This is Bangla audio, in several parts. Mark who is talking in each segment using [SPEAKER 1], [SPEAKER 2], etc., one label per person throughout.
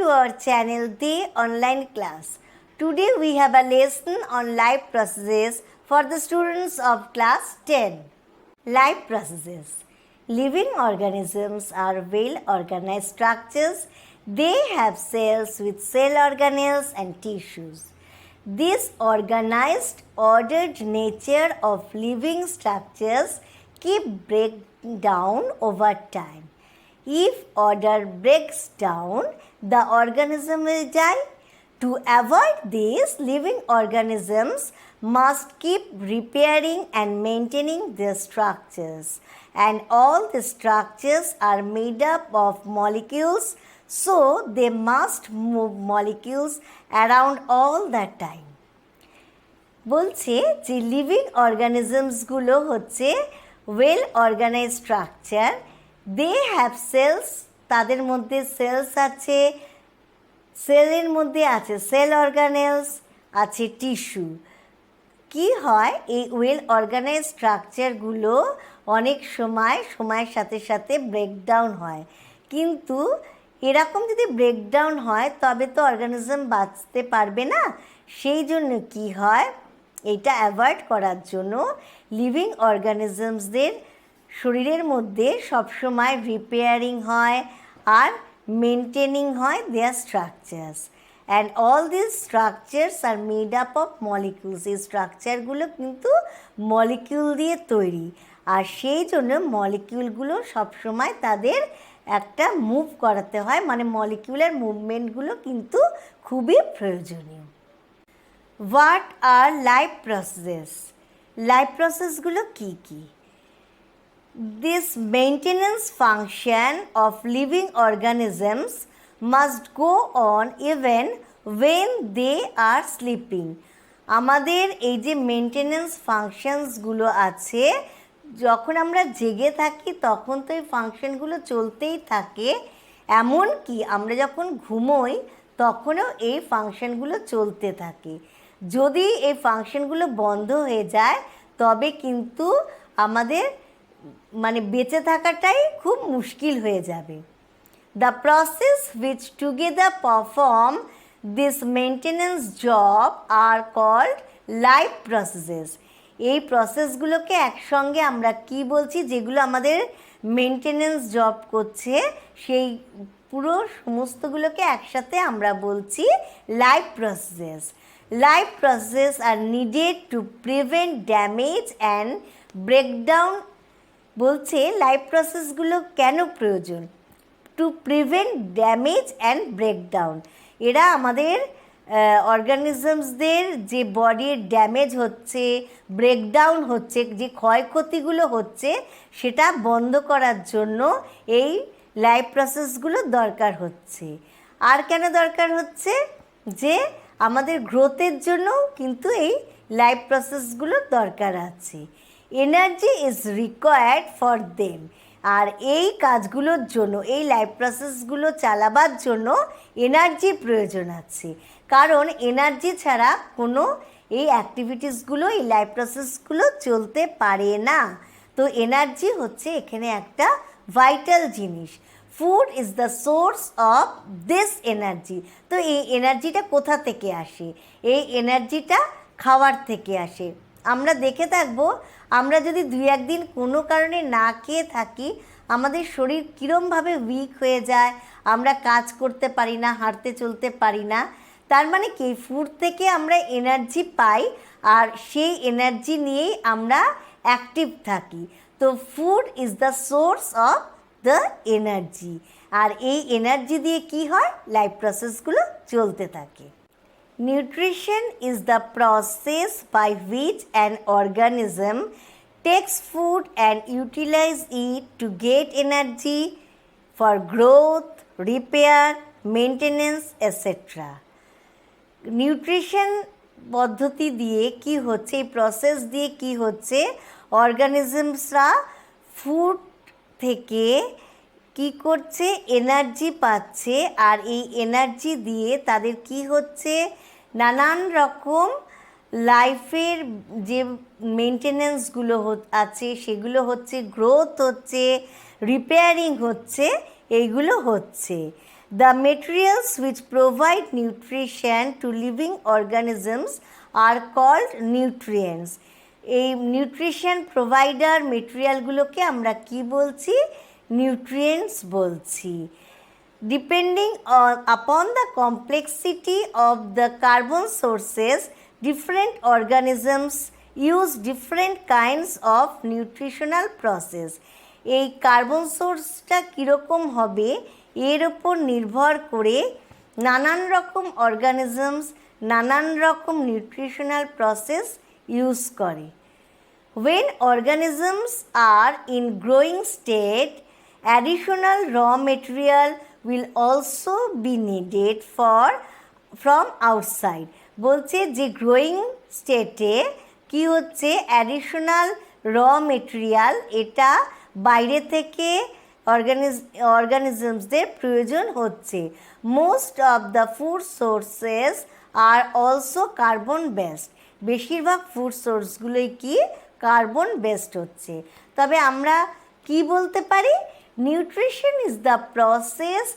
[SPEAKER 1] to our channel Day Online Class. Today we have a lesson on life processes for the students of class 10. Life processes. Living organisms are well-organized structures. They have cells with cell organelles and tissues. This organized, ordered nature of living structures keep breakdown over time. If order breaks down, the organism will die. To avoid this, living organisms must keep repairing and maintaining their structures. And all the structures are made up of molecules, so they must move molecules around all the time. বলছে যে লিভিং অর্গানিজমসগুলো হচ্ছে well organised structure. They have cells, তাদের মধ্যে সেলস আছে, সেলের মধ্যে আছে সেল অর্গানেলস, আছে টিস্যু। কি হয়, এই ওয়েল অর্গানাইজড স্ট্রাকচারগুলো অনেক সময়ের সাথে সাথে ব্রেকডাউন হয়। কিন্তু এরকম যদি ব্রেকডাউন হয় তবে তো অর্গানিজম বাঁচতে পারবে না। সেই জন্য কি হয়, এটা অ্যাভয়েড করার জন্য লিভিং অর্গানিজমসদের শরীরের মধ্যে সবসময় রিপেয়ারিং হয় আর মেনটেনিং হয় their structures. And all this structures are made up of molecules. এই স্ট্রাকচারগুলো কিন্তু মলিকিউল দিয়ে তৈরি, আর সেই জন্য মলিকিউলগুলো সবসময় তাদের একটা মুভ করাতে হয়, মানে মলিকিউলার মুভমেন্টগুলো কিন্তু খুবই প্রয়োজনীয়। What are life process? Life প্রসেসগুলো কী কী? This maintenance function of living organisms must go on even when they are sleeping. আমাদের এই যে মেনটেনেন্স ফাংশনসগুলো আছে, যখন আমরা জেগে থাকি তখন তো এই ফাংশনগুলো চলতেই থাকে, এমনকি আমরা যখন ঘুমোই তখনও এই ফাংশনগুলো চলতে থাকে। যদি এই ফাংশনগুলো বন্ধ হয়ে যায় তবে কিন্তু আমাদের মানে বেঁচে থাকাটাই খুব মুশকিল হয়ে যাবে। The process which together perform this maintenance job are called life processes. এই প্রসেসগুলোকে একসঙ্গে আমরা কি বলছি, যেগুলো আমাদের মেনটেনেন্স জব করছে, সেই পুরো সমস্তগুলোকে একসাথে আমরা বলছি life processes. Life processes are needed to prevent damage and breakdown. বলছে লাইফ প্রসেসগুলো কেন প্রয়োজন? To prevent damage and breakdown. এরা আমাদের অর্গানিজমসদের যে বডির ড্যামেজ হচ্ছে, ব্রেকডাউন হচ্ছে, যে ক্ষয়ক্ষতিগুলো হচ্ছে, সেটা বন্ধ করার জন্য এই লাইফ প্রসেসগুলো দরকার হচ্ছে। আর কেন দরকার হচ্ছে? যে আমাদের গ্রোথের জন্যও কিন্তু এই লাইফ প্রসেসগুলো দরকার আছে। Energy is required for them. আর এই কাজগুলোর জন্য, এই লাইফ প্রসেসগুলো চালাবার জন্য এনার্জির প্রয়োজন আছে, কারণ এনার্জি ছাড়া কোনো এই অ্যাক্টিভিটিসগুলো, এই লাইফ প্রসেসগুলো চলতে পারে না। তো এনার্জি হচ্ছে এখানে একটা ভাইটাল জিনিস। Food is the source of this energy. তো এই এনার্জিটা কোথা থেকে আসে? এই এনার্জিটা খাওয়ার থেকে আসে। আমরা দেখে থাকবো, আমরা যদি 2-1 দিন কোনো কারণে না খেয়ে থাকি, আমাদের শরীর কীরমভাবে উইক হয়ে যায়, আমরা কাজ করতে পারি না, হাঁটতে চলতে পারি না। তার মানে কি, ফুড থেকে আমরা এনার্জি পাই, আর সেই এনার্জি নিয়েই আমরা অ্যাক্টিভ থাকি। তো food is the source of the energy, আর এই এনার্জি দিয়ে কি হয়, লাইফ প্রসেসগুলো চলতে থাকে। Nutrition is the process by which an organism takes food and utilizes it to get energy for growth, repair, maintenance, etc. Nutrition পদ্ধতি দিয়ে কি হচ্ছে, এই প্রসেস দিয়ে কি হচ্ছে, অর্গানিজমসরা ফুড থেকে কি করছে, এনার্জি পাচ্ছে, আর এই এনার্জি দিয়ে তাদের কি হচ্ছে, নানান রকম লাইফের যে মেনটেনেন্সগুলো আছে সেগুলো হচ্ছে, গ্রোথ হচ্ছে, রিপেয়ারিং হচ্ছে, এইগুলো হচ্ছে। The materials which provide nutrition to living organisms are called nutrients. এই নিউট্রিশন প্রোভাইডার মেটেরিয়ালগুলোকে আমরা কি বলছি? নিউট্রিয়েন্টস বলছি। Depending upon the complexity of the carbon sources, different organisms use different kinds of nutritional process. এই কার্বন সোর্সটা কীরকম হবে এর ওপর নির্ভর করে নানান রকম অর্গানিজমস নানান রকম নিউট্রিশনাল প্রসেস ইউজ করে। When organisms are in growing state, additional raw material will also be needed from outside. বলছে যে গ্রোয়িং স্টেটে কি হচ্ছে, অ্যাডিশনাল র মেটেরিয়াল এটা বাইরে থেকে অর্গানিজমসদের প্রয়োজন হচ্ছে। Most of the food sources are also carbon based. বেশিরভাগ ফুড সোর্সগুলোই কি কার্বন বেসড হচ্ছে। তবে আমরা কি বলতে পারি? Nutrition is the process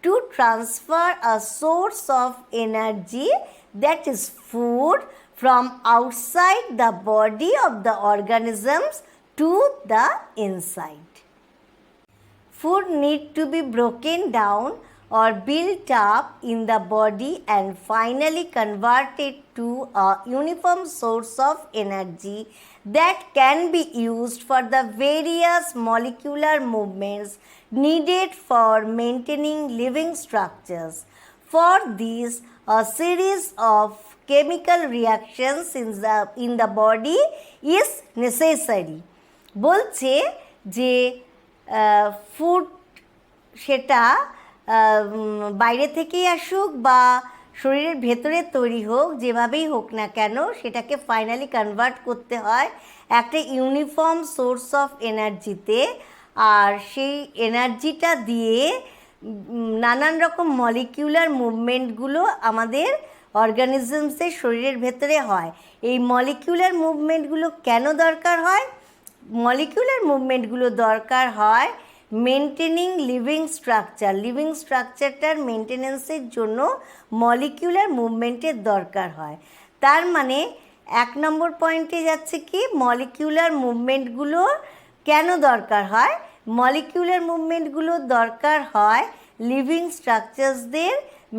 [SPEAKER 1] to transfer a source of energy, that is food, from outside the body of the organisms to the inside. Food need to be broken down or built up in the body and finally converted to a uniform source of energy that can be used for the various molecular movements needed for maintaining living structures. For this, a series of chemical reactions in the body is necessary. বলছে যে ফুড সেটা বাইরে থেকেই আসুক বা শরীরের ভেতরে তৈরি হোক, যেভাবেই হোক না কেন সেটাকে ফাইনালি কনভার্ট করতে হয় একটা ইউনিফর্ম সোর্স অফ এনার্জিতে। আর সেই এনার্জিটা দিয়ে নানান রকম মলিকিউলার মুভমেন্টগুলো আমাদের অর্গানিজমসের শরীরের ভেতরে হয়। এই মলিকিউলার মুভমেন্টগুলো কেন দরকার হয়? মলিকিউলার মুভমেন্টগুলো দরকার হয় মেনটেনিং লিভিং স্ট্রাকচার। লিভিং স্ট্রাকচারটার মেনটেনেন্সের জন্য মলিকিউলার মুভমেন্টের দরকার হয়। তার মানে 1 নম্বর পয়েন্টে যাচ্ছে কি, মলিকিউলার মুভমেন্টগুলো কেন দরকার হয়? মলিকিউলার মুভমেন্টগুলো দরকার হয় লিভিং স্ট্রাকচারসদের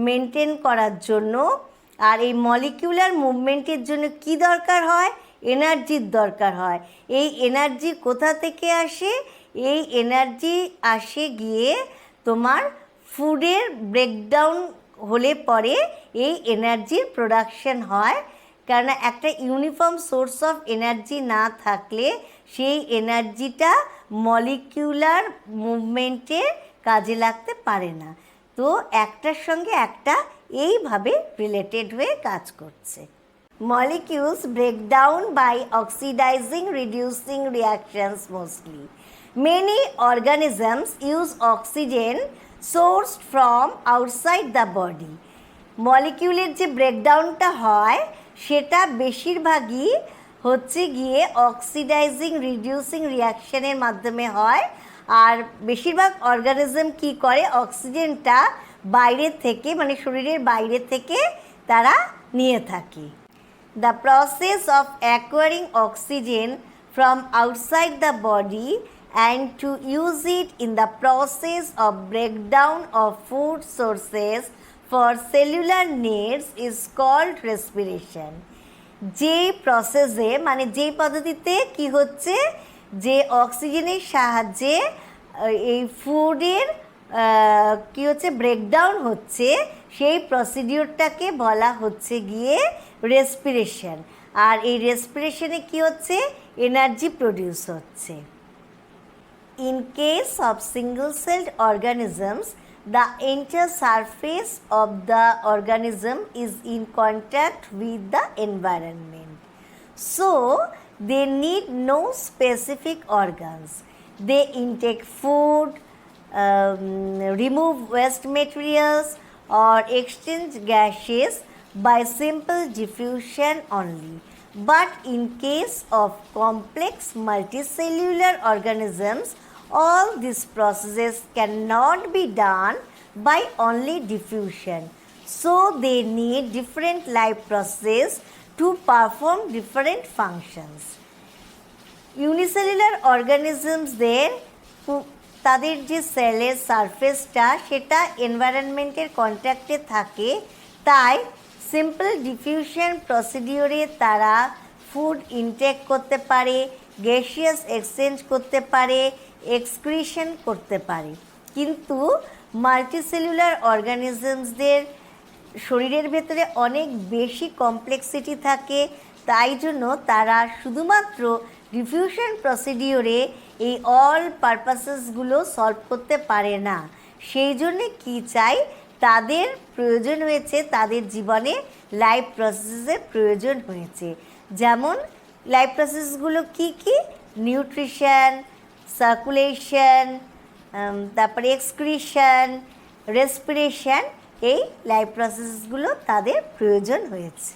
[SPEAKER 1] মেনটেন করার জন্য। আর এই মলিকিউলার মুভমেন্টের জন্য কি দরকার হয়? এনার্জির দরকার হয়। এই এনার্জি কোথা থেকে আসে? এই এনার্জি আসে গিয়ে তোমার ফুডের ব্রেকডাউন হলে পরে এই এনার্জির প্রোডাকশন হয়। কারণ একটা ইউনিফর্ম সোর্স অফ এনার্জি না থাকলে সেই এনার্জিটা মলিকিউলার মুভমেন্টে কাজে লাগতে পারে না। তো একটার সঙ্গে একটা এইভাবে রিলেটেড হয়ে কাজ করছে। Molecules break down by oxidizing reducing reactions mostly. Many organisms use oxygen sourced from outside the body. মলিকিউলের যে ব্রেকডাউনটা হয় সেটা বেশিরভাগই হচ্ছে গিয়ে অক্সিডাইজিং রিডিউসিং রিয়াকশানের মাধ্যমে হয়। আর বেশিরভাগ অর্গানিজম কি করে, অক্সিজেনটা বাইরে থেকে মানে শরীরের বাইরে থেকে তারা নিয়ে থাকে। The process of acquiring oxygen from outside the body and to use it in the process of breakdown of food sources for cellular needs is called respiration. যেই প্রসেসে মানে যেই পদ্ধতিতে কি হচ্ছে, যে অক্সিজেনের সাহায্যে এই ফুডের কি হচ্ছে ব্রেকডাউন হচ্ছে, সেই প্রসিডিওরটাকে বলা হচ্ছে গিয়ে রেসপিরেশন। আর এই রেসপিরেশনে কি হচ্ছে, এনার্জি প্রডিউস হচ্ছে। In case of single sailed organisms, the entire surface of the organism is in contact with the environment. So, they need no specific organs. They intake food, remove waste materials or exchange gases by simple diffusion only. But in case of complex multicellular organisms, all these processes cannot be done by only diffusion. So they need different life processes to perform different functions. Unicellular organismsদের তাদের যে সেলের সারফেসটা সেটা এনভায়রনমেন্টের কন্ট্যাক্টে থাকে, তাই সিম্পল ডিফিউশন প্রসিডিওরে তারা ফুড ইনটেক করতে পারে, গ্যাসিয়াস এক্সচেঞ্জ করতে পারে, এক্সক্রিশন করতে পারে। কিন্তু মাল্টিসেলুলার অর্গানিজমসদের শরীরের ভেতরে অনেক বেশি কমপ্লেক্সিটি থাকে, তাই জন্য তারা শুধুমাত্র ডিফিউশন প্রসিডিওরে এই অল পারপাসেসগুলো সলভ করতে পারে না। সেই জন্যে কী চাই, তাদের প্রয়োজন হয়েছে, তাদের জীবনে লাইফ প্রসেসের প্রয়োজন হয়েছে। যেমন লাইফ প্রসেসগুলো কী কী? নিউট্রিশন, সার্কুলেশন, তারপরে এক্সক্রিশন, রেসপিরেশন, এই লাইফ প্রসেসগুলো তাদের প্রয়োজন হয়েছে।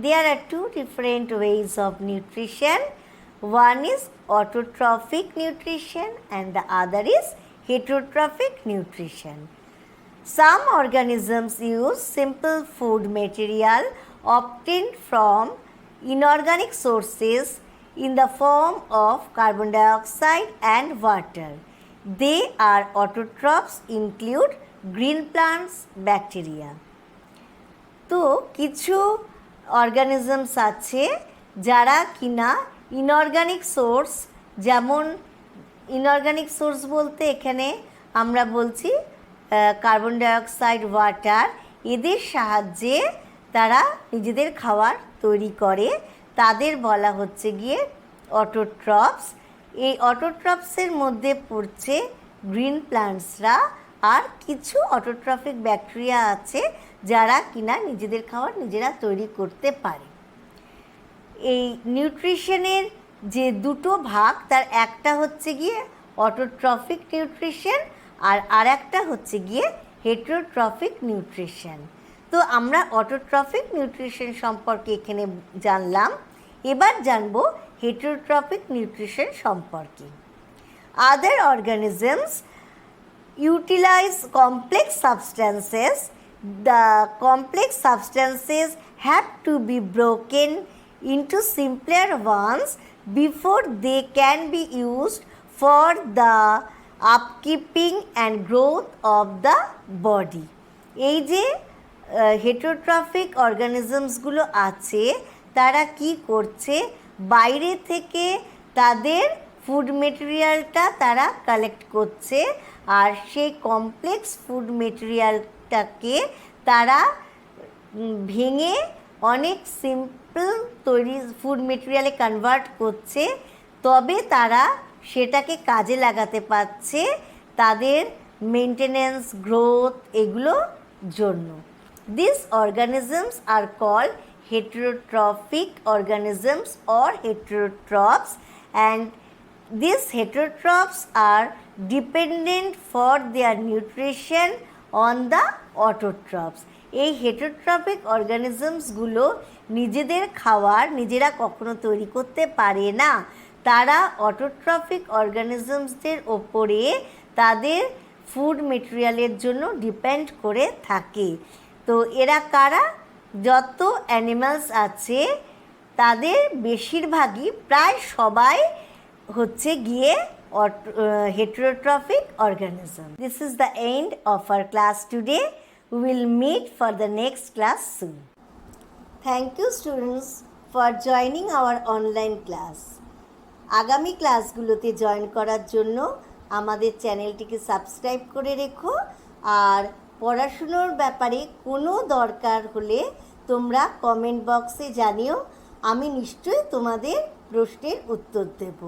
[SPEAKER 1] There are two different ways of nutrition. One is autotrophic nutrition and the other is heterotrophic nutrition. Some organisms use simple food material obtained from inorganic sources in the form of carbon dioxide and water. They are autotrophs, include green plants, bacteria. তো কিছু অর্গানিজমস আছে যারা কিনা ইনঅর্গানিক সোর্স, যেমন ইনঅর্গানিক সোর্স বলতে এখানে আমরা বলছি কার্বন ডাইঅক্সাইড, ওয়াটার, এদের সাহায্যে তারা নিজেদের খাবার তৈরি করে, তাদের বলা হচ্ছে গিয়ে অটোট্রপস। এই অটোট্রপসের মধ্যে পড়ছে গ্রিন প্ল্যান্টসরা, আর কিছু অটোট্রফিক ব্যাকটেরিয়া আছে যারা কিনা নিজেদের খাবার নিজেরা তৈরি করতে পারে। এই নিউট্রিশনের যে দুটো ভাগ, তার একটা হচ্ছে গিয়ে অটোট্রফিক নিউট্রিশন আর আরেকটা হচ্ছে গিয়ে হেটেরোট্রফিক নিউট্রিশন। তো আমরা অটোট্রফিক নিউট্রিশন সম্পর্কে এখানে জানলাম, এবার জানবো হেটেরোট্রফিক নিউট্রিশন সম্পর্কে। আদার organisms utilize complex substances. The complex substances have to be broken into simpler ones before they can be used for the upkeeping and growth of the body. এই যে হেটেরোট্রফিক অর্গানিজমসগুলো আছে তারা কি করছে, বাইরে থেকে তাদের ফুড মেটেরিয়ালটা তারা কালেক্ট করছে, আর সেই কমপ্লেক্স ফুড মেটেরিয়ালটাকে তারা ভেঙে অনেক সিম্পল তৈরি ফুড মেটেরিয়ালে কনভার্ট করছে, তবে তারা সেটাকে কাজে লাগাতে পারছে তাদের মেনটেনেন্স, গ্রোথ, এগুলোর জন্য। This organisms are called heterotrophic organisms or heterotrophs, and these heterotrophs are dependent for their nutrition on the autotrophs. এই হেটেরোট্রফিক অর্গানিজমসগুলো নিজেদের খাবার নিজেরা কখনো তৈরি করতে পারে না, তারা অটোট্রফিক অর্গানিজমসদের ওপরে তাদের ফুড মেটেরিয়ালের জন্য ডিপেন্ড করে থাকে। তো এরা কারা? যত অ্যানিমালস আছে তাদের বেশিরভাগই, প্রায় সবাই হচ্ছে গিয়ে heterotrophic organism. This is the end of our class today. We will meet for the next class soon. Thank you students for joining our online class. আগামী ক্লাসগুলোতে জয়েন করার জন্য আমাদের চ্যানেলটিকে সাবস্ক্রাইব করে রেখো, আর পড়াশুনোর ব্যাপারে কোনো দরকার হলে তোমরা কমেন্ট বক্সে জানিও, আমি নিশ্চয়ই তোমাদের প্রশ্নের উত্তর দেব।